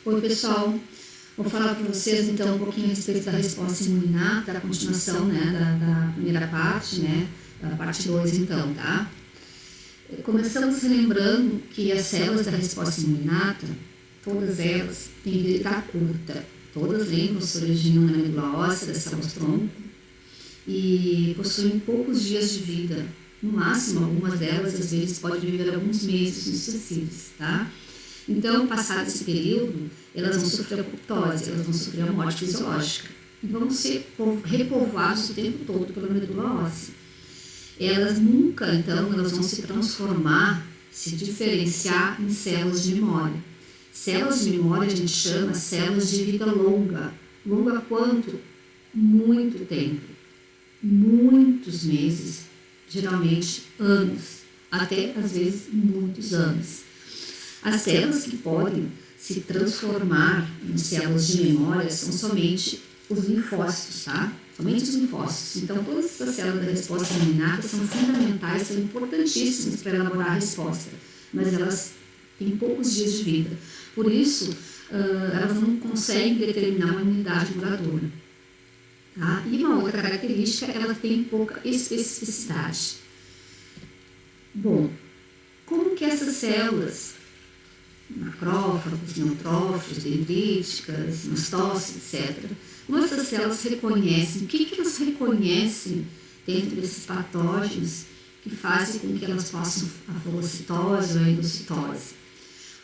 Oi pessoal, vou falar para vocês então um pouquinho a respeito da resposta imunológica, da continuação, né, da primeira parte, né, da parte 2 então, tá? Começamos lembrando que as células da resposta imunológica, todas elas têm vida curta, todas lembram se originam na medula óssea das células-tronco e possuem poucos dias de vida, no máximo algumas delas às vezes podem viver alguns meses sucessivos, tá? Então, passado esse período, elas vão sofrer apoptose, elas vão sofrer a morte fisiológica e vão ser repovoadas o tempo todo pela medula óssea. Elas nunca, então, elas vão se transformar, se diferenciar em células de memória. Células de memória a gente chama células de vida longa. Longa quanto? Muito tempo. Muitos meses, geralmente anos, até às vezes muitos anos. As células que podem se transformar em células de memória são somente os linfócitos, tá? Somente os linfócitos. Então, todas essas células da resposta imunológica são fundamentais, são importantíssimas para elaborar a resposta, mas elas têm poucos dias de vida. Por isso, elas não conseguem determinar uma imunidade duradoura. Tá? E uma outra característica, ela tem pouca especificidade. Bom, como que essas células, macrófagos, neutrófilos, dendríticas, mastócitos, etc., como essas células reconhecem, o que elas reconhecem dentro desses patógenos que fazem com que elas façam a fagocitose ou a endocitose?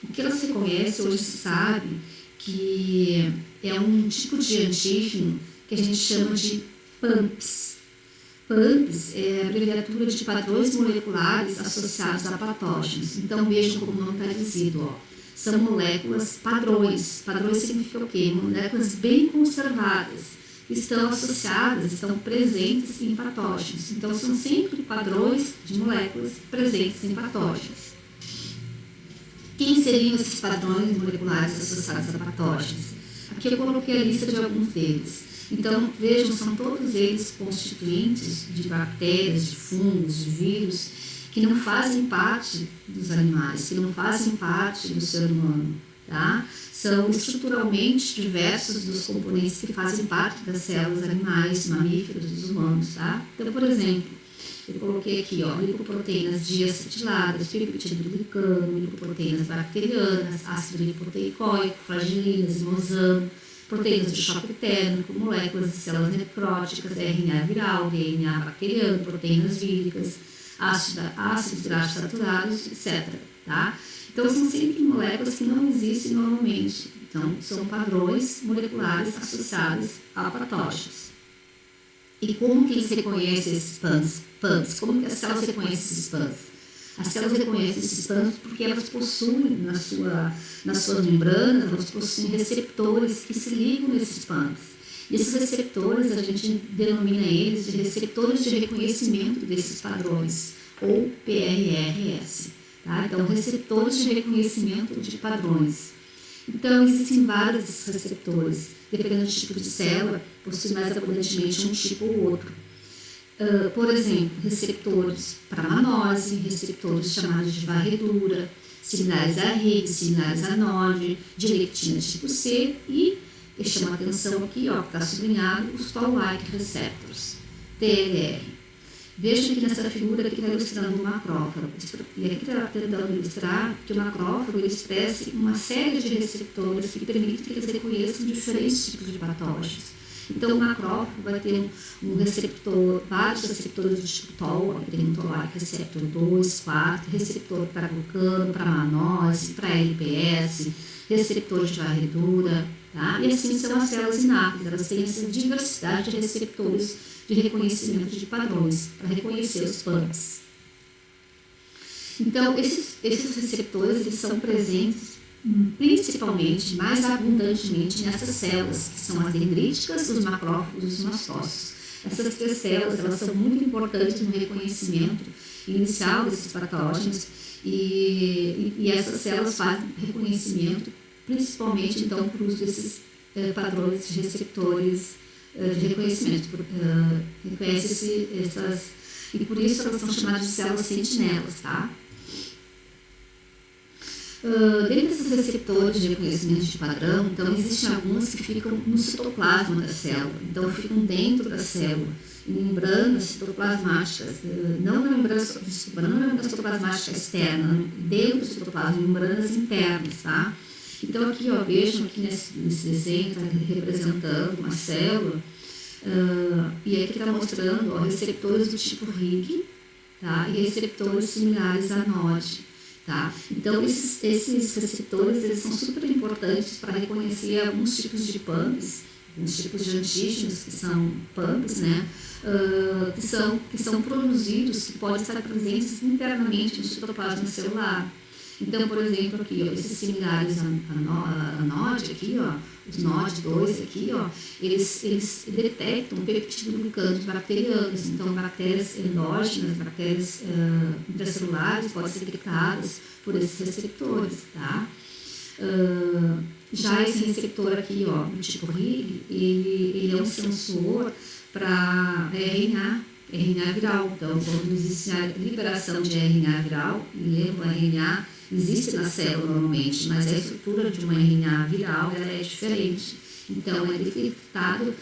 O que elas reconhecem, hoje se sabe que é um tipo de antígeno que a gente chama de PAMPs. PAMPs é a abreviatura de padrões moleculares associados a patógenos. Então vejam como não está dizido, ó. São moléculas padrões. Padrões significa o quê? Moléculas bem conservadas, que estão associadas, estão presentes em patógenos. Então são sempre padrões de moléculas presentes em patógenos. Quem seriam esses padrões moleculares associados a patógenos? Aqui eu coloquei a lista de alguns deles. Então, vejam, são todos eles constituintes de bactérias, de fungos, de vírus, que não fazem parte dos animais, que não fazem parte do ser humano, tá? São estruturalmente diversos dos componentes que fazem parte das células animais, mamíferos e dos humanos, tá? Então, por exemplo, eu coloquei aqui, ó, lipoproteínas diacetiladas, peptidoglicano, lipoproteínas bacterianas, ácido lipoproteicoico, flagelinas, imosan, proteínas de choque térmico, moléculas de células necróticas, RNA viral, DNA bacteriano, proteínas víricas, ácidos graxos saturados, etc. Tá? Então, são sempre moléculas que não existem normalmente. Então, são padrões moleculares associados a patógenos. E como que eles reconhecem esses PAMPs? Como que as células reconhecem esses PAMPs? As células reconhecem esses PAMPs porque elas possuem nas suas membranas, elas possuem receptores que se ligam nesses PAMPs. E esses receptores, a gente denomina eles de receptores de reconhecimento desses padrões, ou PRRS. Tá? Então, receptores de reconhecimento de padrões. Então, existem vários desses receptores, dependendo do tipo de célula, possui mais abundantemente um tipo ou outro. Por exemplo, receptores para manose, receptores chamados de varredura, similares a RIG, similares a NOD, de leptina tipo C e chama a atenção aqui, ó, que está sublinhado, os Toll-like receptors, TLR. Veja que nessa figura aqui está ilustrando o macrófago. E aqui está tentando ilustrar que o macrófago expressa uma série de receptores que permitem que eles reconheçam diferentes tipos de patógenos. Então, o macrófago vai ter um receptor, vários receptores do tipo Toll, aqui tem um Toll-like receptor 2, 4, receptor para glucano, para manose, para LPS, receptores de varredura, tá? E assim são as células ináteis, elas têm essa diversidade de receptores de reconhecimento de padrões, para reconhecer os PAMPs. Então, esses receptores eles são presentes principalmente, mais abundantemente nessas células, que são as dendríticas, os macrófagos e os mastócitos. Essas três células elas são muito importantes no reconhecimento inicial desses patógenos e essas células fazem reconhecimento principalmente então por uso desses padrões de receptores de reconhecimento. Reconhece essas, e por isso elas são chamadas de células sentinelas, tá? Dentro desses receptores de reconhecimento de padrão, então existem alguns que ficam no citoplasma da célula, então ficam dentro da célula, em membranas citoplasmáticas, não na membrana citoplasmática externa, dentro do citoplasma, membranas internas, tá? Então aqui, ó, vejam aqui nesse desenho, está representando uma célula, e aqui está mostrando, ó, receptores do tipo Higg, tá? E receptores similares a NOD. Tá? Então, esses receptores eles são super importantes para reconhecer alguns tipos de PAMPs, alguns tipos de antígenos que são PAMPs, né? Que são produzidos, que podem estar presentes internamente no citoplasma celular. Então, por exemplo, aqui, ó, esses similares a NOD, aqui, ó, os NOD2 aqui, ó, eles detectam peptidoglicânios bacterianos. Então, bactérias endógenas, bactérias intracelulares podem ser detectadas por esses receptores, tá? Já esse receptor aqui, ó, do tipo Higg, ele é um sensor para RNA viral. Então, quando existe a liberação de RNA viral, o RNA existe na célula normalmente, mas a estrutura de uma RNA viral ela é diferente. Então, é detectado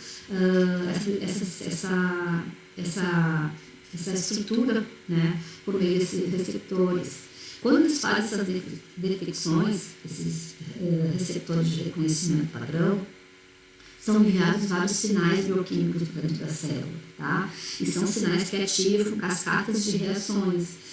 essa estrutura, né, por meio desses receptores. Quando eles fazem essas detecções, esses receptores de reconhecimento padrão, são enviados vários sinais bioquímicos dentro da célula, tá? E são sinais que ativam cascatas de reações,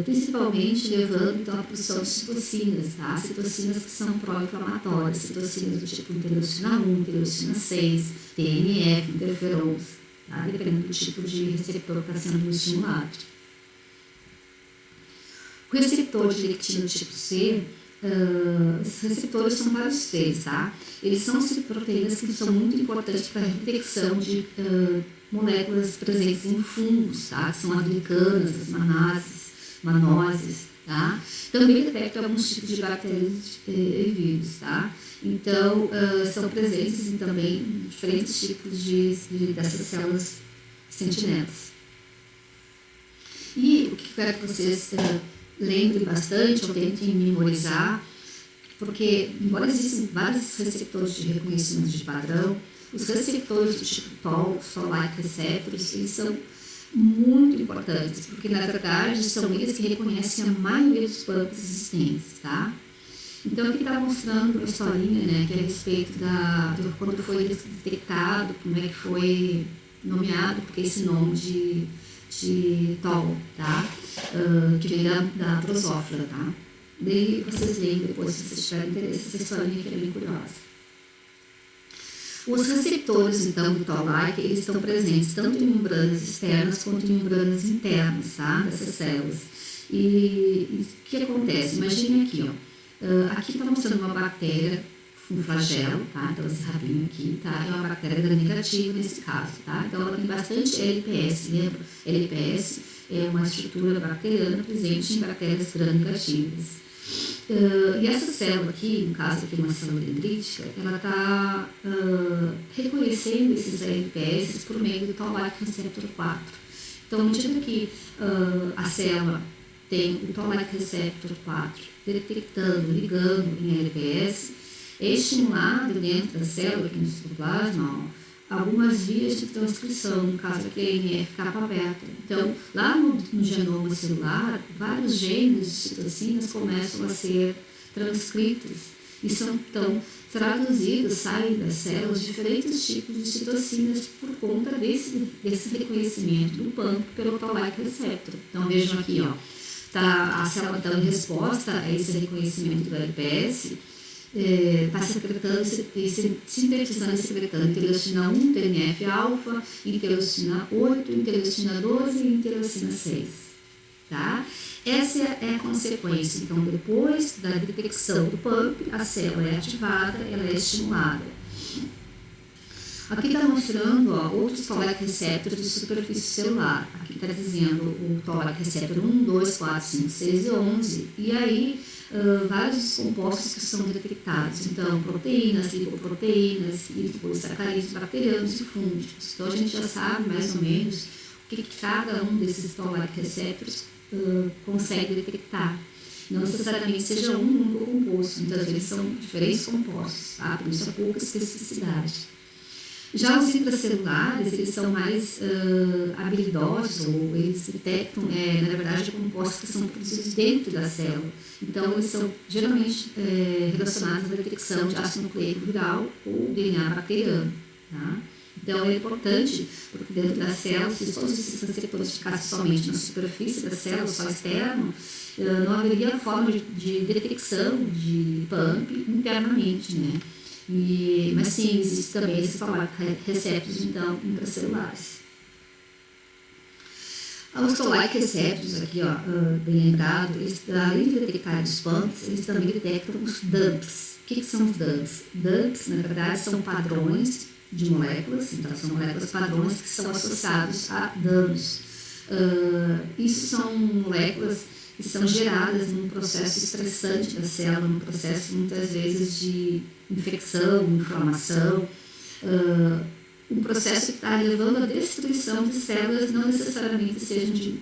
principalmente levando então à produção de citocinas, tá? Citocinas que são pró-inflamatórias, citocinas do tipo interleucina 1, interleucina 6, TNF, interferons, tá? Dependendo do tipo de receptor que está sendo estimulado. O receptor de lectina do tipo C, esses receptores são vários deles, tá? Eles são proteínas que são muito importantes para a detecção de moléculas presentes em fungos, tá? Que são as glicanas, as manoses, tá? Também detectam alguns tipos de bactérias e vírus, tá? Então, são presentes também em diferentes tipos dessas células sentinelas. E o que eu quero que vocês lembrem bastante, ou tentem memorizar, porque, embora existam vários receptores de reconhecimento de padrão, os receptores do tipo Toll-like receptors, eles são muito importantes, porque, na verdade, são eles que reconhecem a maioria dos PAMPs existentes, tá? Então, aqui está mostrando uma historinha, né, que é a respeito de quando foi detectado, como é que foi nomeado, porque esse nome de Toll, tá? Que vem da drosófila, tá? Daí vocês leem depois, se vocês tiverem interesse, essa historinha que é bem curiosa. Os receptores, então, do Toll-like, eles estão presentes tanto em membranas externas quanto em membranas internas, tá? Dessas células. E o que acontece? Imagine aqui, ó. Aqui está mostrando uma bactéria, um flagelo, tá? Então, esse rabinho aqui, tá? É uma bactéria gram-negativa nesse caso, tá? Então, ela tem bastante LPS, lembra? LPS é uma estrutura bacteriana presente em bactérias gram-negativas. E essa célula aqui, no caso aqui uma célula dendrítica, ela está reconhecendo esses LPS por meio do Toll-like receptor 4. Então, à medida que a célula tem o Toll-like receptor 4 detectando, ligando em LPS, é estimulado dentro da célula, aqui no citoplasma, algumas vias de transcrição, no caso aqui a NF capa beta. Então, lá no genoma celular, vários genes de citocinas começam a ser transcritos e são então traduzidos, saem das células diferentes tipos de citocinas por conta desse reconhecimento do PAMP pelo Toll-like receptor. Então, vejam aqui, ó, tá a célula então em resposta a esse reconhecimento do LPS, está sintetizando e secretando interleucina 1, TNF-alfa, interleucina 8, interleucina 12 e interleucina 6. Tá? Essa é a consequência. Então, depois da detecção do PAMP, a célula é ativada, ela é estimulada. Aqui está mostrando outros Toll-like receptors de superfície celular. Aqui está dizendo o Toll-like receptor 1, 2, 4, 5, 6 e 11. E aí, vários compostos que são detectados. Então, proteínas, lipoproteínas, liposacarídeos bacterianos e fúngicos. Então, a gente já sabe mais ou menos o que cada um desses Toll-like receptors consegue detectar. não necessariamente seja um único composto, muitas vezes são diferentes compostos, tá? Por isso há pouca especificidade. Já os intracelulares, eles são mais habilidosos, ou eles detectam, na verdade, compostos que são produzidos dentro da célula. Então, eles são geralmente relacionados à detecção de ácido nucleico viral ou DNA bacteriano. Tá? Então, é importante, porque dentro da célula, se todos esses receptores ficassem somente na superfície da célula, só externo, não haveria forma de detecção de PAMP internamente, né? Mas sim, existe também esses receptores então, intracelulares. Os toll-like receptors, aqui, ó, bem lembrado, eles, além de detectar os PAMPs, eles também detectam os DUNPs. O que são os DUNPs? DUNPs, na verdade, são padrões de moléculas, então são moléculas padrões que são associados a danos. Isso são moléculas que são geradas num processo estressante da célula, num processo muitas vezes de infecção, inflamação, um processo que está levando à destruição de células, não necessariamente sejam de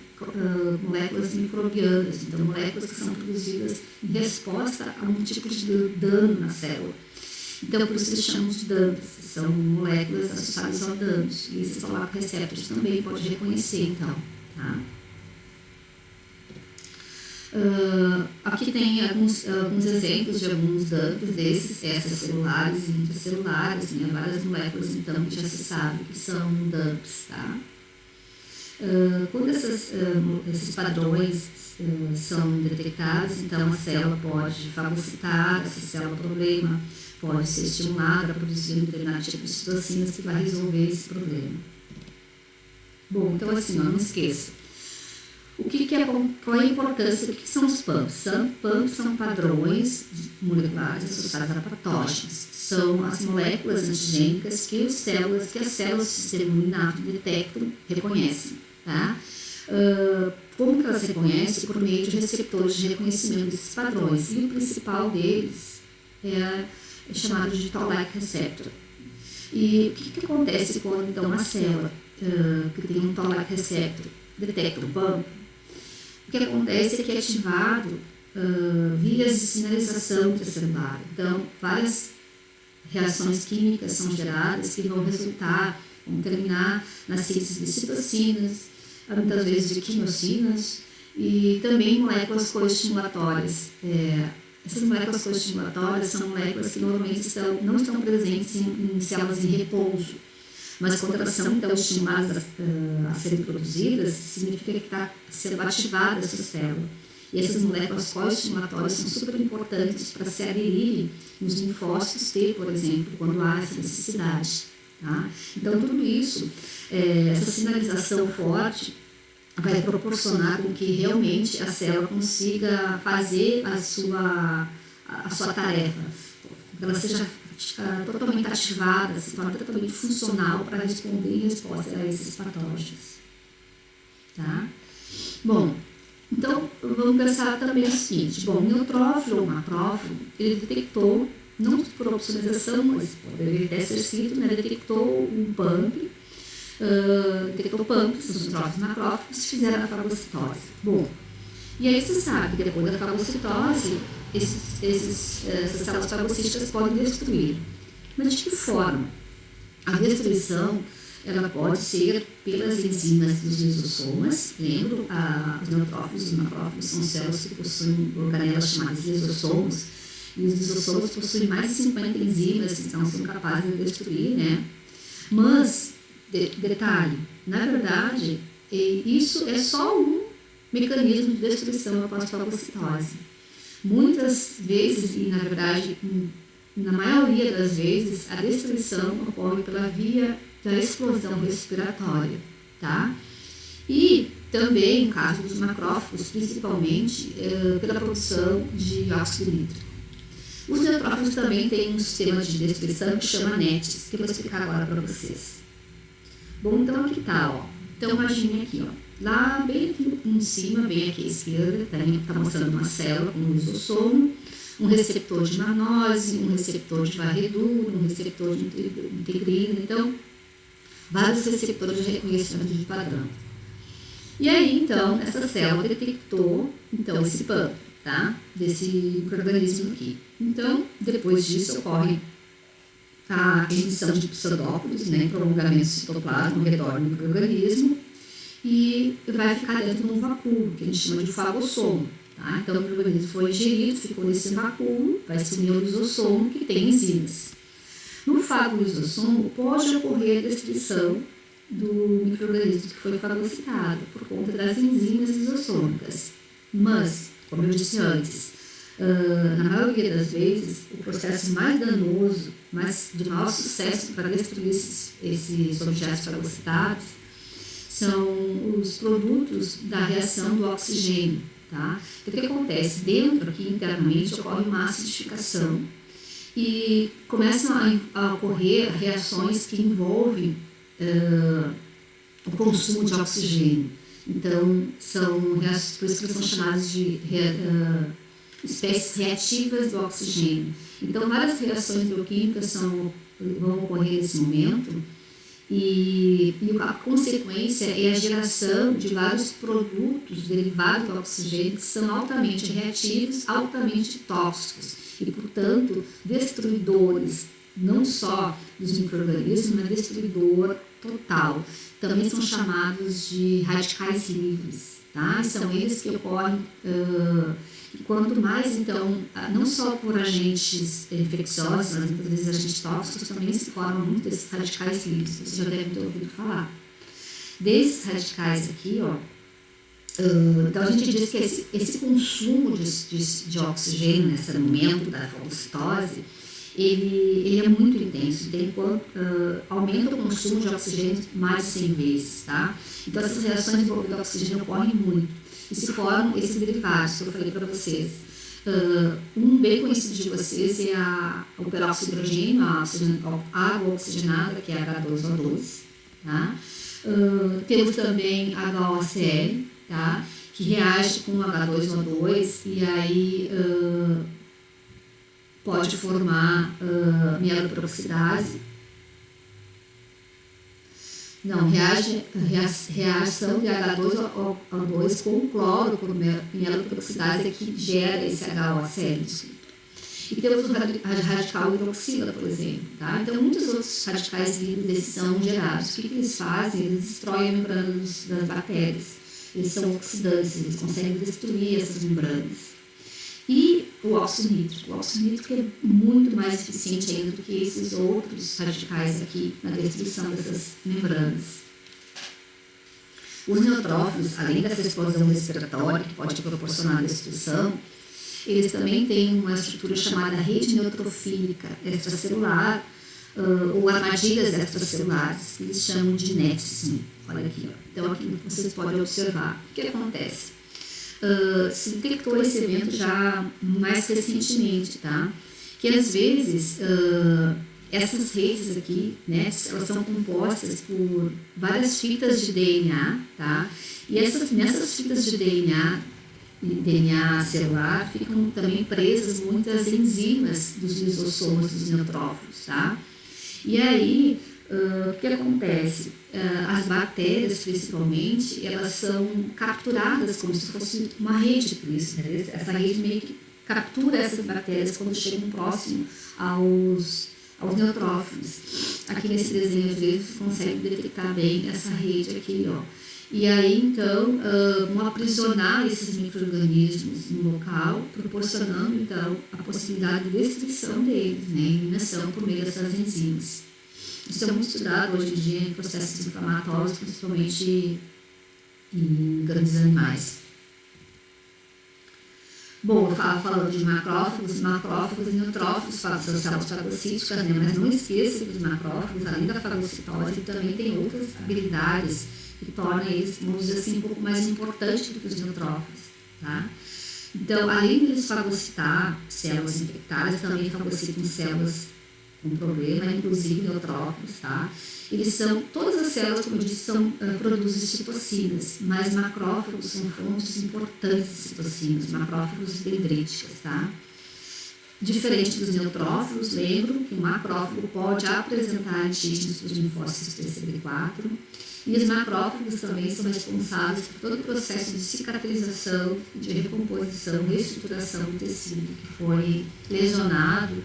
moléculas microbianas, então moléculas que são produzidas em resposta a um tipo de dano na célula. Então, por isso eles chamam de DUNPs, são moléculas associadas a danos, e esses receptores também pode reconhecer, então, tá? Aqui tem alguns exemplos de alguns DUNPs desses, extracelulares e intracelulares, né? Várias moléculas então que já se sabe que são DUNPs, tá? Quando esses padrões são detectados, então a célula pode fagocitar, essa célula problema pode ser estimulada a produzir um determinado tipo de citocinas que vai resolver esse problema. Bom, então assim, não esqueça. Qual é a importância? O que são os PAMPs? PAMPs são padrões moleculares associados a patógenos. São as moléculas antigênicas que as células do sistema imunato detectam, reconhecem. Tá? Como que elas reconhecem? Por meio de receptores de reconhecimento desses padrões. E o principal deles é chamado de toll-like receptor. E o que acontece quando então uma célula que tem um toll-like receptor detecta o PAMP? O que acontece é que é ativado vias de sinalização intracelular. Então, várias reações químicas são geradas que vão terminar na síntese de citocinas, muitas vezes de quinosinas, e também moléculas coestimulatórias. Essas moléculas coestimulatórias são moléculas que normalmente não estão presentes em células em repouso, mas quando elas são então estimuladas a serem produzidas, significa que está sendo ativada essa célula. E essas moléculas coestimulatórias são super importantes para se aderirem nos linfócitos T, por exemplo, quando há essa necessidade. Tá? Então, tudo isso, essa sinalização forte, vai proporcionar com que realmente a célula consiga fazer a sua tarefa, que ela seja totalmente ativada, se torna totalmente funcional para responder em resposta a esses patógenos. Tá? Bom, então vamos pensar também o seguinte: bom, o neutrófilo ou macrófilo, ele detectou, não por opsonização, mas poderia até ser escrito, né, detectou um PAMP, detectou PAMPs nos neutrófilos macrófagos, fizeram a fagocitose. Bom, e aí você sabe que depois da fagocitose, essas células fagocíticas podem destruir. Mas de que forma? A destruição ela pode ser pelas enzimas dos lisossomas. Lembro, os neutrófilos e macrófagos são células que possuem organelas chamadas lisossomos, e os lisossomos possuem mais de 50 enzimas, então são capazes de destruir, né? Mas, detalhe, na verdade, isso é só um mecanismo de destruição após fagocitose. Muitas vezes, e na verdade, na maioria das vezes, a destruição ocorre pela via da explosão respiratória, tá? E também, no caso dos macrófagos, principalmente pela produção de óxido nítrico. Os neutrófilos também têm um sistema de destruição que chama NETs, que eu vou explicar agora para vocês. Bom, então aqui tá, ó. Então imagine aqui, ó. Lá bem aqui em cima, bem aqui à esquerda, está mostrando uma célula com um lisossomo, um receptor de manose, um receptor de varredura, um receptor de integrina, então, vários receptores de reconhecimento de padrão. E aí, então, essa célula detectou, então, esse PAMP. tá? Desse micro-organismo aqui. Então, depois disso, ocorre a emissão de pseudópodos, né, prolongamento do citoplasma ao redor do micro-organismo, e vai ficar dentro de um vácuo, que a gente chama de fagossomo. Tá? Então, o micro-organismo foi ingerido, ficou nesse vácuo, vai se unir ao lisossomo, que tem enzimas. No fago-lisossomo, pode ocorrer a destruição do micro-organismo que foi fagocitado, por conta das enzimas lisossômicas. Mas, como eu disse antes, na maioria das vezes, o processo mais danoso, mas de maior sucesso para destruir esses objetos fagocitados, são os produtos da reação do oxigênio. Tá? Então, o que acontece? Dentro, aqui internamente, ocorre uma acidificação e começam a ocorrer reações que envolvem o consumo de oxigênio. Então, por isso que são chamadas de espécies reativas do oxigênio. Então, várias reações bioquímicas vão ocorrer nesse momento e a consequência é a geração de vários produtos derivados do oxigênio que são altamente reativos, altamente tóxicos e, portanto, destruidores, não só dos micro-organismos, mas destruidor total. Também são chamados de radicais livres, tá? São eles que ocorrem, quanto mais, então, não só por agentes infecciosos, mas muitas vezes agentes tóxicos, também se formam muito desses radicais livres, vocês já devem ter ouvido falar. Desses radicais aqui, ó, então a gente diz que esse consumo de oxigênio nesse momento da fagocitose, ele é muito intenso, aumenta o consumo de oxigênio mais de 100 vezes, tá? Então essas reações envolvendo oxigênio ocorrem muito e se formam esses derivados que eu falei para vocês. Um bem conhecido de vocês é o peróxido de hidrogênio, a água oxigenada, que é H2O2, tá? Temos também HOCl, tá? Que reage com H2O2 e aí pode formar mieloperoxidase. Não, reação de H2O2 com cloro por mieloperoxidase é que gera esse HOCl. E temos o radical hidroxila, por exemplo. Tá? Então, muitos outros radicais livres são gerados. O que eles fazem? Eles destroem a membrana das bactérias. Eles são oxidantes, eles conseguem destruir essas membranas. E o óxido nítrico. O óxido nítrico é muito mais eficiente ainda do que esses outros radicais aqui na destruição dessas membranas. Os neutrófilos, além dessa explosão respiratória que pode proporcionar a destruição, eles também têm uma estrutura chamada rede neutrofílica extracelular, ou armadilhas extracelulares, que eles chamam de nexus. Olha aqui, ó. Então aqui vocês podem observar. O que acontece? Se detectou esse evento já mais recentemente, tá? Que às vezes essas redes aqui, né, elas são compostas por várias fitas de DNA, tá? E nessas fitas de DNA celular ficam também presas muitas enzimas dos lisossomos dos neutrófilos, tá? E aí, o que acontece? As bactérias, principalmente, elas são capturadas como se fosse uma rede por isso, né? Essa rede meio que captura essas bactérias quando chegam próximo aos neutrófilos. Aqui nesse desenho, às vezes, você consegue detectar bem essa rede aqui, ó. E aí, então, vão aprisionar esses micro-organismos no local, proporcionando, então, a possibilidade de destruição deles, né? Eliminação por meio dessas enzimas. Isso é muito estudado hoje em dia em processos inflamatórios, principalmente em grandes animais. Bom, eu falo falando de macrófagos e neutrófagos, são células fagocíticas, né? Mas não esqueça que os macrófagos, além da fagocitose, também têm outras habilidades que tornam eles, vamos dizer assim, um pouco mais importantes do que os neutrófagos, tá? Então, além de eles fagocitar células infectadas, também fagocitam células com problema, inclusive neutrófilos, tá? Todas as células, como eu disse, produzem citocinas, mas macrófagos são fontes importantes de citocinas, macrófagos dendríticas, tá? Diferente dos neutrófilos, lembro que o macrófago pode apresentar antígenos dos linfócitos TCD4 e os macrófagos também são responsáveis por todo o processo de cicatrização, de recomposição, reestruturação do tecido que foi lesionado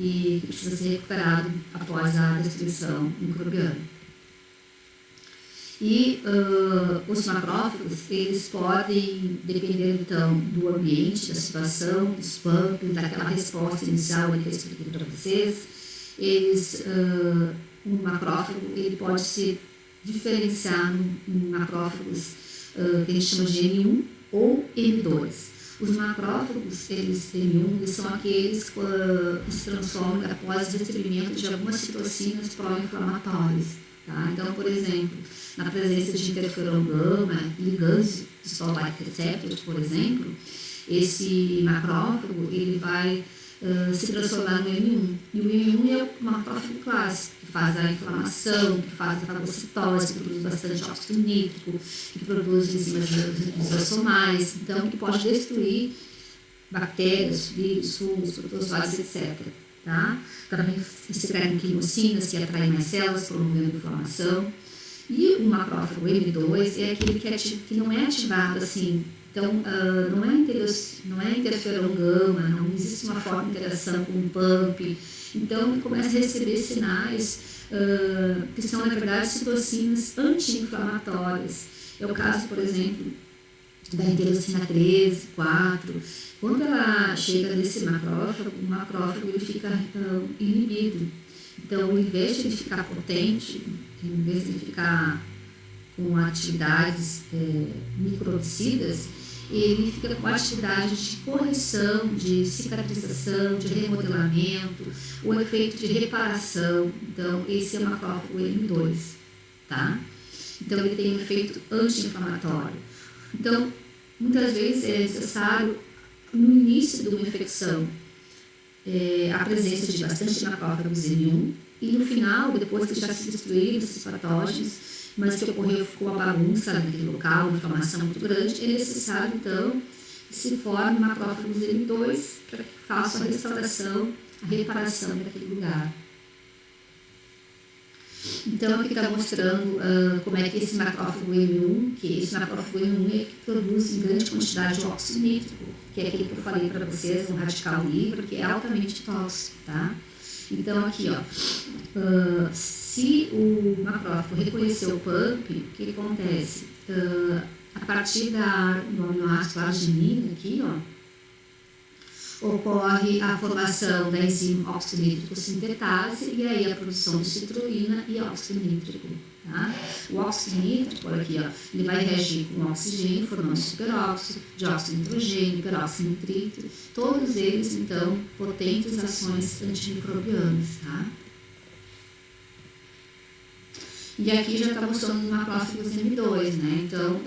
e que precisa ser recuperado após a destruição microbiana. E os macrófagos, eles podem, depender então do ambiente, da situação, dos pumps, daquela resposta inicial que eu expliquei para vocês, um macrófago ele pode se diferenciar em macrófagos que a gente chama de M1 ou M2. Os macrófagos, M1, eles são aqueles que se transformam após o recebimento de algumas citocinas pró-inflamatórias. Tá? Então, por exemplo, na presença de interferon gama, ligandos dos toll-like receptors, por exemplo, esse macrófago ele vai se transformar no M1. E o M1 é o macrófago clássico, que faz a inflamação, que faz a fagocitose, que produz bastante óxido nítrico, que produz enzimas lisossomais, então que pode destruir bactérias, vírus, fungos, protozoários, etc. Tá? Também secretam quimocinas que atraem mais células, promovendo inflamação. E o macrófago M2 é aquele que não é ativado assim. Então, não é interferon gama, não existe uma forte interação com o pump. Então, ele começa a receber sinais que são, na verdade, citocinas anti-inflamatórias. É o caso, por exemplo, da interleucina 13, 4. Quando ela chega nesse macrófago, o macrófago ele fica inibido. Então, em vez de ele ficar potente, em vez de ele ficar com atividades microbicidas, ele fica com atividade de correção, de cicatrização, de remodelamento, o efeito de reparação. Então, esse é o macrófago M2, tá? Então, ele tem um efeito anti-inflamatório. Então, muitas vezes é necessário, no início de uma infecção, a presença de bastante macrófagos M1 e no final, depois que já se destruíram esses patógenos, mas que ocorreu com a bagunça naquele local, uma inflamação muito grande, é necessário, então, que se forme macrófagos M2 para que faça a restauração, a reparação daquele lugar. Então, aqui está mostrando como é que esse macrófago M1, é que produz em grande quantidade de óxido nítrico, que é aquele que eu falei para vocês, um radical livre, que é altamente tóxico, tá? Então, aqui, ó, se o macrófago reconhecer o pump, o que acontece? A partir do aminoácido arginina, aqui, ó, ocorre a formação da enzima óxido nítrico sintetase e aí a produção de citrulina e óxido nítrico. Tá? O óxido nítrico, olha aqui, ó, ele vai reagir com o oxigênio, formando superóxido, dióxido de nitrogênio, peróxido nitrito, todos eles, então, potentes ações antimicrobianas. Tá? E aqui já está mostrando os macrófagos M2, né? Então,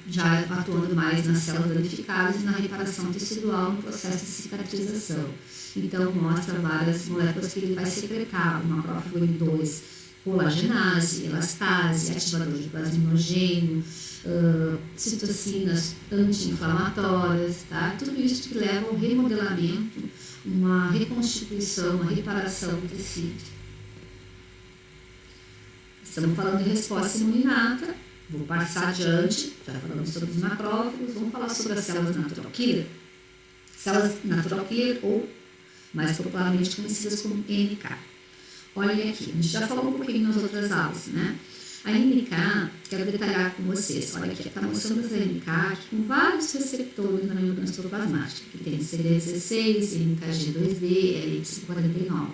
já atuando mais nas células danificadas e na reparação tecidual no processo de cicatrização. Então, mostra várias moléculas que ele vai secretar, o macrófago M2, colagenase, elastase, ativador de plasminogênio, citocinas anti-inflamatórias, tá? Tudo isso que leva ao remodelamento, uma reconstituição, uma reparação do tecido. Estamos falando de resposta imunolata, vou passar adiante, já falamos sobre os macrófagos, vamos falar sobre as células natural killer. Células natural killer, ou mais popularmente conhecidas como NK. Olha aqui, a gente já falou um pouquinho nas outras aulas, né? A NK, quero detalhar com vocês, olha aqui, está mostrando essa NK aqui com vários receptores na membrana citoplasmática, que tem CD16, NKG2D, LX49.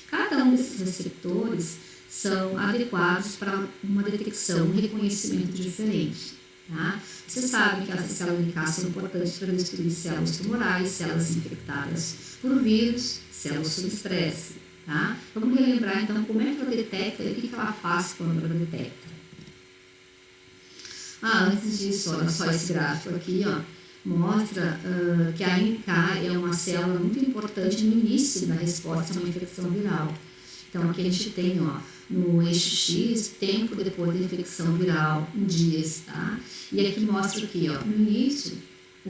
Cada um desses receptores são adequados para uma detecção, um reconhecimento diferente. Tá? Você sabe que essas células NK são importantes para destruir células tumorais, células infectadas por vírus, células sob estresse. Tá? Vamos relembrar então como é que ela detecta e o que ela faz quando ela detecta. Antes disso, olha só esse gráfico aqui, ó, mostra que a NK é uma célula muito importante no início da resposta a uma infecção viral. Então, aqui a gente tem, ó, no eixo X, tempo depois da infecção viral, em dias, tá? E aqui mostra aqui, ó, no início,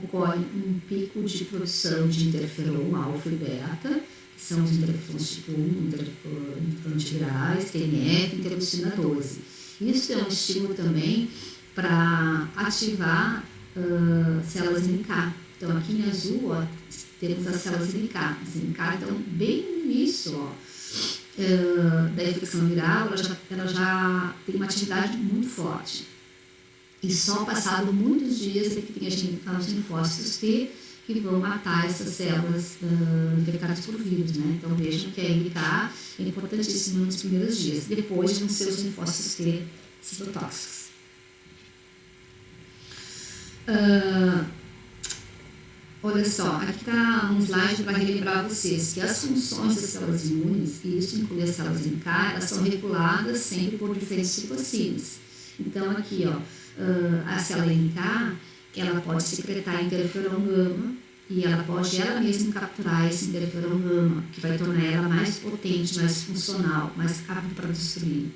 ocorre um pico de produção de interferon alfa e beta, que são os interferons tipo 1, interferon antivirais, TNF, interleucina 12. Isso é um estímulo também para ativar células NK. Então, aqui em azul, ó, temos as células NK. As NK, então, bem no início, ó, da infecção viral, ela já tem uma atividade muito forte. E só passado muitos dias é que tem os linfócitos T que vão matar essas células infectadas por vírus, né? Então, vejam que a NK é importantíssima nos primeiros dias. Depois vão ser os linfócitos T citotóxicos. Olha só, aqui está um slide para relembrar vocês que as funções das células imunes, e isso inclui as células NK, elas são reguladas sempre por diferentes citocinas. Então, aqui, ó, a célula NK, ela pode secretar interferon gama e ela pode ela mesma capturar esse interferon gama, que vai tornar ela mais potente, mais funcional, mais rápido para destruir.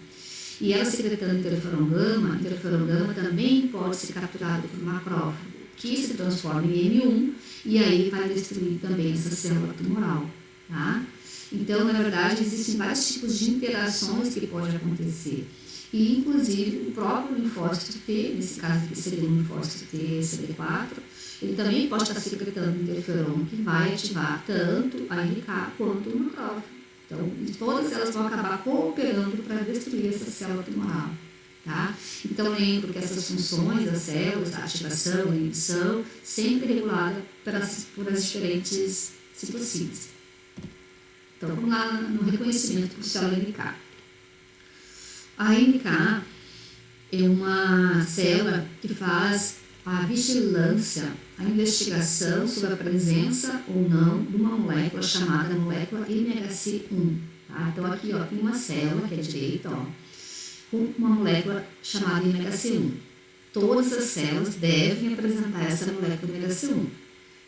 E ela secretando interferon gama também pode ser capturado por macrófago, que se transforma em M1 e aí vai destruir também essa célula tumoral, tá? Então, na verdade, existem vários tipos de interações que podem acontecer. E, inclusive, o próprio linfócito T, nesse caso aqui seria o linfócito T CD4, ele também pode estar secretando interferon que vai ativar tanto a NK quanto o macrófago. Então, todas elas vão acabar cooperando para destruir essa célula tumoral. Tá? Então, lembro que essas funções das células, a ativação, a inibição, sempre regulada por as diferentes citocinas. Então, vamos lá no reconhecimento por célula NK. A NK é uma célula que faz a vigilância, a investigação sobre a presença ou não de uma molécula chamada molécula MHC1. Tá? Então, aqui ó, tem uma célula que é direita, ó, com uma molécula chamada MHC1. Todas as células devem apresentar essa molécula MHC1.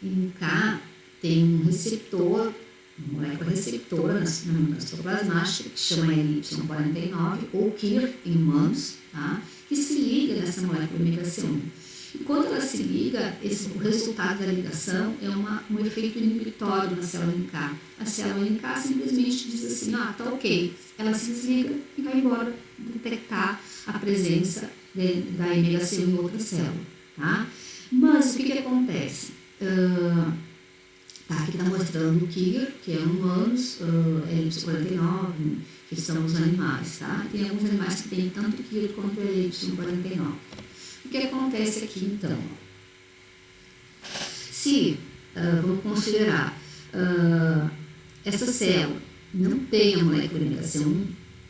E no K tem um receptor, uma molécula receptora na citoplasmática, que chama LY49, ou KIR em humanos, tá? Que se liga nessa molécula MHC1. E quando ela se liga, o resultado da ligação é um efeito inibitório na célula NK. A célula NK simplesmente diz assim, tá ok. Ela se desliga e vai embora detectar a presença da MHC1 em outra célula. Tá? Mas o que acontece? Aqui está mostrando o KIR, que é humanos, LY49, que são os animais. Tá? Tem alguns animais que têm tanto KIR quanto LY49. O que acontece aqui, então? Se, vamos considerar, essa célula não tem a molécula MHC1,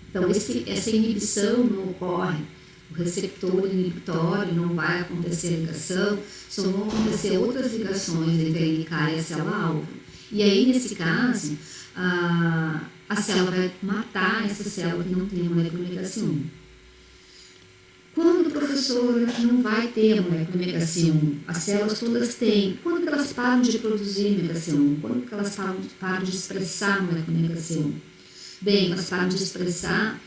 então essa inibição não ocorre, o receptor inibitório não vai acontecer a ligação, só vão acontecer outras ligações entre a NK e a célula-alvo. E aí, nesse caso, a célula vai matar essa célula que não tem a molécula MHC1. Quando o professor não vai ter a molécula MHC1, as células todas têm. Quando que elas param de produzir MHC1? Quando que elas param de expressar a molécula MHC1? Bem, elas param de expressar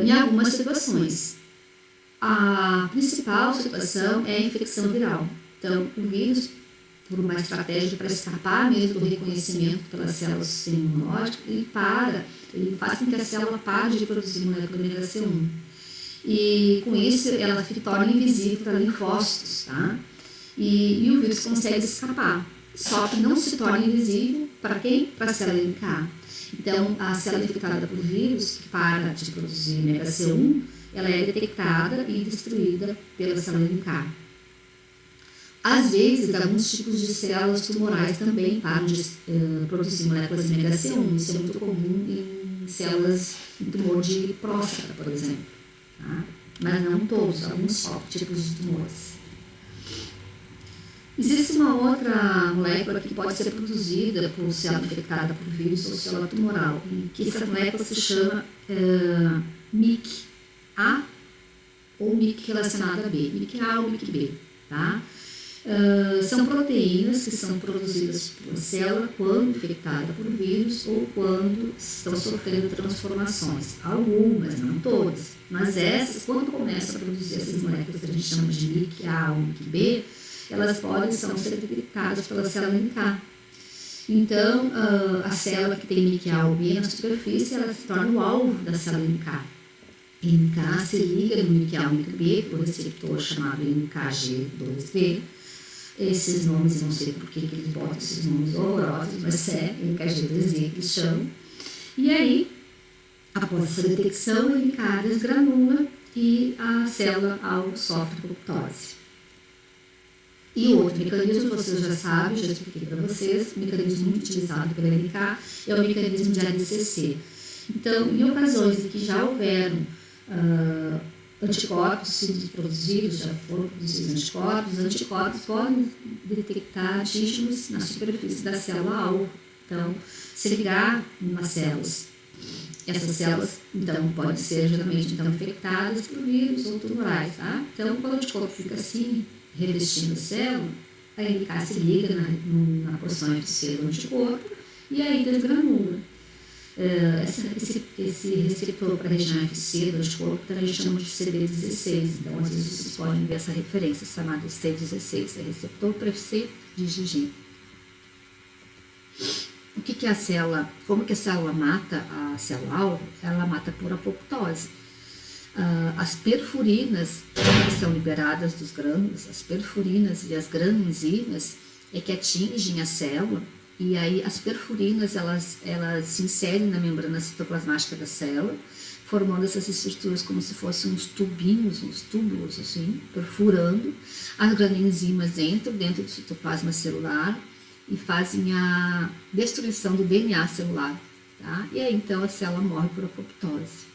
em algumas situações. A principal situação é a infecção viral. Então, o vírus, por uma estratégia para escapar mesmo do reconhecimento pelas células imunológicas, ele faz com que a célula pare de produzir molécula MHC1. E com isso ela se torna invisível para linfócitos, tá? E o vírus consegue escapar, só que não se torna invisível para quem? Para a célula NK. Então, a célula infectada por vírus, que para de produzir MHC1, ela é detectada e destruída pela célula NK. Às vezes, alguns tipos de células tumorais também param de produzir moléculas MHC1. Isso é muito comum em células em tumor de próstata, por exemplo. Tá? Mas não todos, alguns só tipos de tumores. Existe uma outra molécula que pode ser produzida por célula infectada por vírus ou célula tumoral, que essa molécula se chama MIC-A ou MIC relacionada a B, MIC-A ou MIC-B. Tá? São proteínas que são produzidas por célula quando infectada por vírus ou quando estão sofrendo transformações. Algumas, não todas, mas essas, quando começam a produzir essas moléculas que a gente chama de MIC-A ou MIC-B, elas podem ser detectadas pela célula NK. Então, a célula que tem NK B na superfície, ela se torna o alvo da célula NK. NK se liga no NK-B por receptor chamado NKG2D. Esses nomes, eu não sei por que eles botam esses nomes horrorosos, mas é NKG2D que eles chamam. E aí, após essa detecção, o NK desgranula e a célula alvo sofre apoptose. E o outro mecanismo, vocês já sabem, já expliquei para vocês, o mecanismo muito utilizado pela NK é o mecanismo de ADCC. Então, em ocasiões em que já houveram anticorpos sendo produzidos, já foram produzidos anticorpos, os anticorpos podem detectar antígenos na superfície da célula-alvo. Então, se ligar em umas células, essas células, então, podem ser geralmente infectadas por vírus ou tumorais, tá? Então, quando o anticorpo fica assim, revestindo a célula, a NK se liga na porção FC do anticorpo e aí desgranula. Esse receptor para a região FC do anticorpo também chama de CD16, então às vezes vocês podem ver essa referência chamada C16, é receptor para FC de IgG. O que é a célula? Como que a célula mata a célula-alvo? Ela mata por apoptose. As perfurinas que são liberadas dos grânulos, as perfurinas e as granulenzimas é que atingem a célula, e aí as perfurinas elas se inserem na membrana citoplasmática da célula, formando essas estruturas como se fossem uns tubinhos, uns túbulos assim, perfurando. As granulenzimas entram dentro do citoplasma celular e fazem a destruição do DNA celular, tá? E aí então a célula morre por apoptose.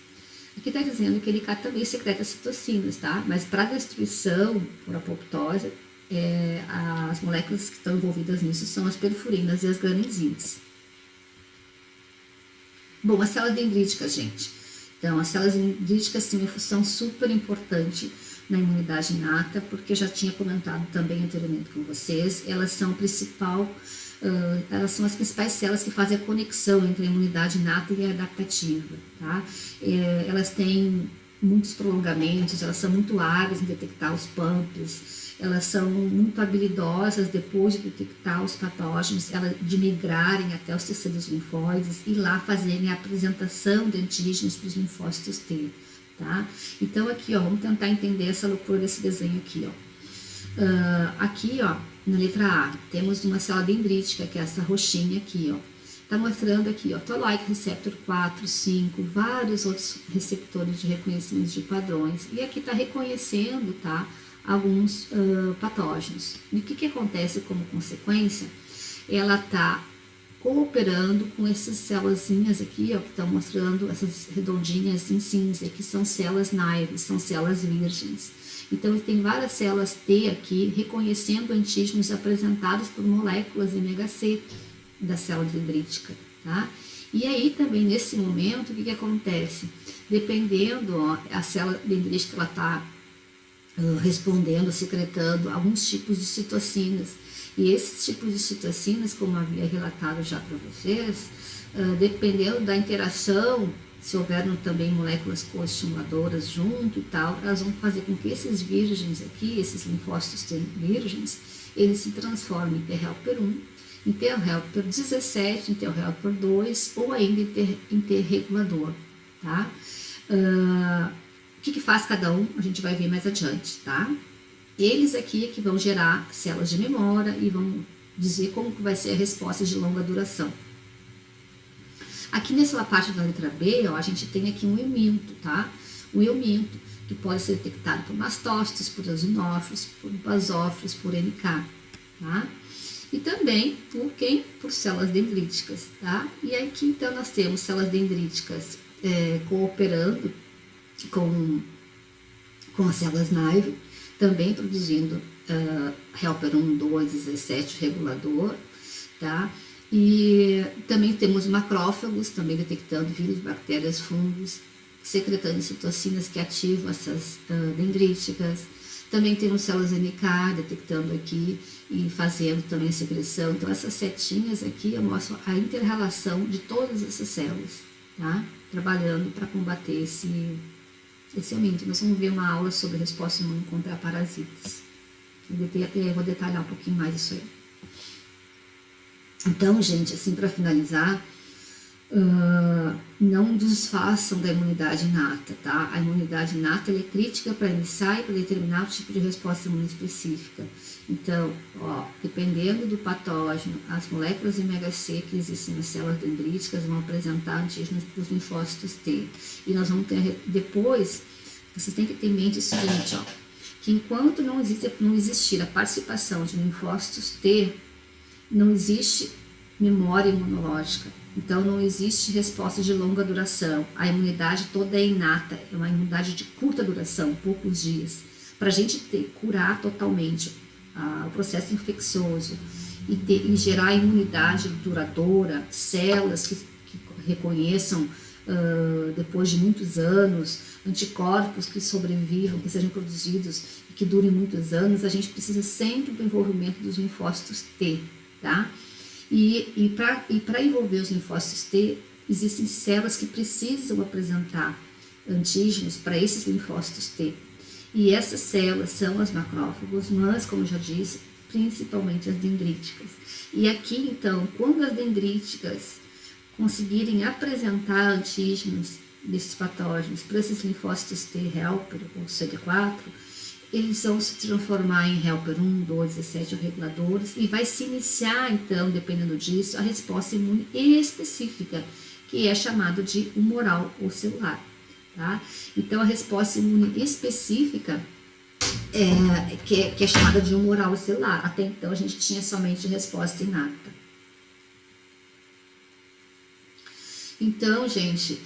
Aqui está dizendo que ele também secreta citocinas, tá? Mas para destruição por apoptose, as moléculas que estão envolvidas nisso são as perfurinas e as granulenzimas. Bom, as células dendríticas, gente. Então, as células dendríticas têm uma função super importante na imunidade inata, porque eu já tinha comentado também anteriormente com vocês, elas são as principais células que fazem a conexão entre a imunidade inata e a adaptativa, tá? Elas têm muitos prolongamentos, elas são muito hábeis em detectar os pumps, elas são muito habilidosas depois de detectar os patógenos, de migrarem até os tecidos linfóides e lá fazerem a apresentação de antígenos para os linfócitos T, tá? Então aqui, ó, vamos tentar entender essa loucura desse desenho aqui, ó. Aqui, ó, na letra A, temos uma célula dendrítica, que é essa roxinha aqui, ó. Tá mostrando aqui, ó, Toll-like receptor 4, 5, vários outros receptores de reconhecimento de padrões. E aqui tá reconhecendo, tá, alguns patógenos. E o que acontece como consequência? Ela tá cooperando com essas células aqui, ó, que estão mostrando essas redondinhas em cinza, que são células naives, são células virgens. Então, tem várias células T aqui reconhecendo antígenos apresentados por moléculas MHC da célula dendrítica, tá? E aí, também, nesse momento, o que acontece? Dependendo, ó, a célula dendrítica, ela está respondendo, secretando alguns tipos de citocinas. E esses tipos de citocinas, como havia relatado já para vocês, dependendo da interação, se houver também moléculas coestimuladoras junto e tal, elas vão fazer com que esses virgens aqui, esses linfócitos virgens, eles se transformem em T-helper 1, em T-helper 17, em T-helper 2 ou ainda em T-regulador, tá? O que faz cada um, a gente vai ver mais adiante, tá? Eles aqui é que vão gerar células de memória e vão dizer como que vai ser a resposta de longa duração. Aqui nessa parte da letra B, ó, a gente tem aqui um euminto, tá? Um euminto que pode ser detectado por mastócitos, por eosinófilos, por basófilos, por NK, tá? E também por quem? Por células dendríticas, tá? E aqui então nós temos células dendríticas cooperando com as células naive, também produzindo helper 1, 2, 17, regulador, tá? E também temos macrófagos, também detectando vírus, bactérias, fungos, secretando citocinas que ativam essas dendríticas. Também temos células NK detectando aqui e fazendo também a secreção. Então, essas setinhas aqui mostram a inter-relação de todas essas células, tá? Trabalhando para combater esse aumento. Nós vamos ver uma aula sobre resposta imune contra parasitas. Eu vou detalhar um pouquinho mais isso aí. Então, gente, assim, para finalizar, não desfaçam da imunidade inata, tá? A imunidade inata é crítica para iniciar e para determinar o tipo de resposta imune específica. Então, dependendo do patógeno, as moléculas MHC que existem nas células dendríticas vão apresentar antígenos para os linfócitos T. E nós vamos ter, depois, vocês têm que ter em mente o seguinte, que enquanto não existir a participação de linfócitos T, não existe memória imunológica. Então, não existe resposta de longa duração. A imunidade toda é inata, é uma imunidade de curta duração, poucos dias. Para a gente curar totalmente o processo infeccioso e gerar imunidade duradoura, células que reconheçam depois de muitos anos, anticorpos que sobrevivam, que sejam produzidos e que durem muitos anos, a gente precisa sempre do envolvimento dos linfócitos T, tá? E para envolver os linfócitos T, existem células que precisam apresentar antígenos para esses linfócitos T. E essas células são as macrófagos, mas, como eu já disse, principalmente as dendríticas. E aqui, então, quando as dendríticas conseguirem apresentar antígenos desses patógenos para esses linfócitos T helper ou CD4, eles vão se transformar em helper 1, 2, 17 reguladores e vai se iniciar, então, dependendo disso, a resposta imune específica, que é chamada de humoral ou celular. Tá? Então, a resposta imune específica que é chamada de humoral ou celular. Até então, a gente tinha somente resposta inata. Então, gente,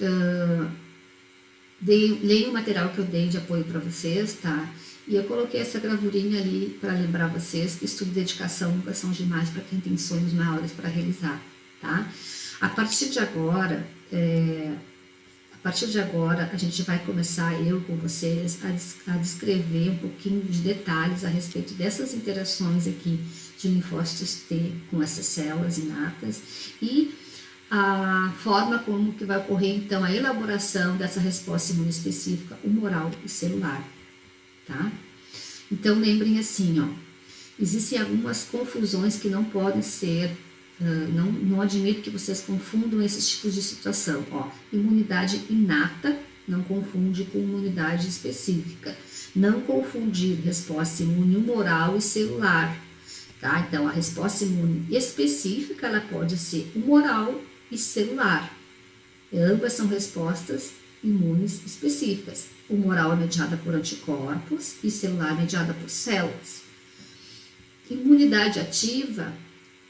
leia o material que eu dei de apoio para vocês, tá? E eu coloquei essa gravurinha ali para lembrar vocês que estudo e dedicação nunca são demais para quem tem sonhos maiores para realizar, tá? A partir de agora, a gente vai começar, eu com vocês, a descrever um pouquinho de detalhes a respeito dessas interações aqui de linfócitos T com essas células inatas e a forma como que vai ocorrer, então, a elaboração dessa resposta imune específica humoral e celular, tá? Então, lembrem assim, existem algumas confusões que não podem ser, não admito que vocês confundam esses tipos de situação, imunidade inata não confunde com imunidade específica, não confundir resposta imune humoral e celular, tá? Então, a resposta imune específica, ela pode ser humoral e celular. Ambas são respostas imunes específicas. Humoral é mediada por anticorpos e celular é mediada por células. Imunidade ativa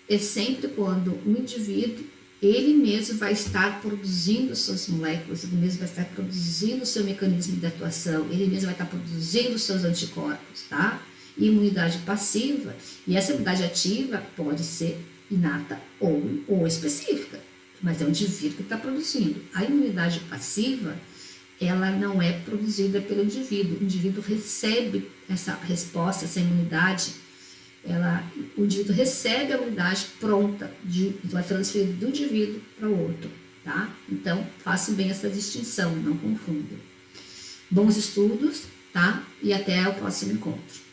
é sempre quando o indivíduo, ele mesmo vai estar produzindo suas moléculas, ele mesmo vai estar produzindo seu mecanismo de atuação, ele mesmo vai estar produzindo seus anticorpos, tá? E imunidade passiva, e essa imunidade ativa pode ser inata ou específica, mas é o indivíduo que está produzindo. A imunidade passiva, ela não é produzida pelo indivíduo. O indivíduo recebe essa resposta, essa imunidade, o indivíduo recebe a imunidade pronta, vai transferir do indivíduo para o outro, tá? Então, façam bem essa distinção, não confundam. Bons estudos, tá? E até o próximo encontro.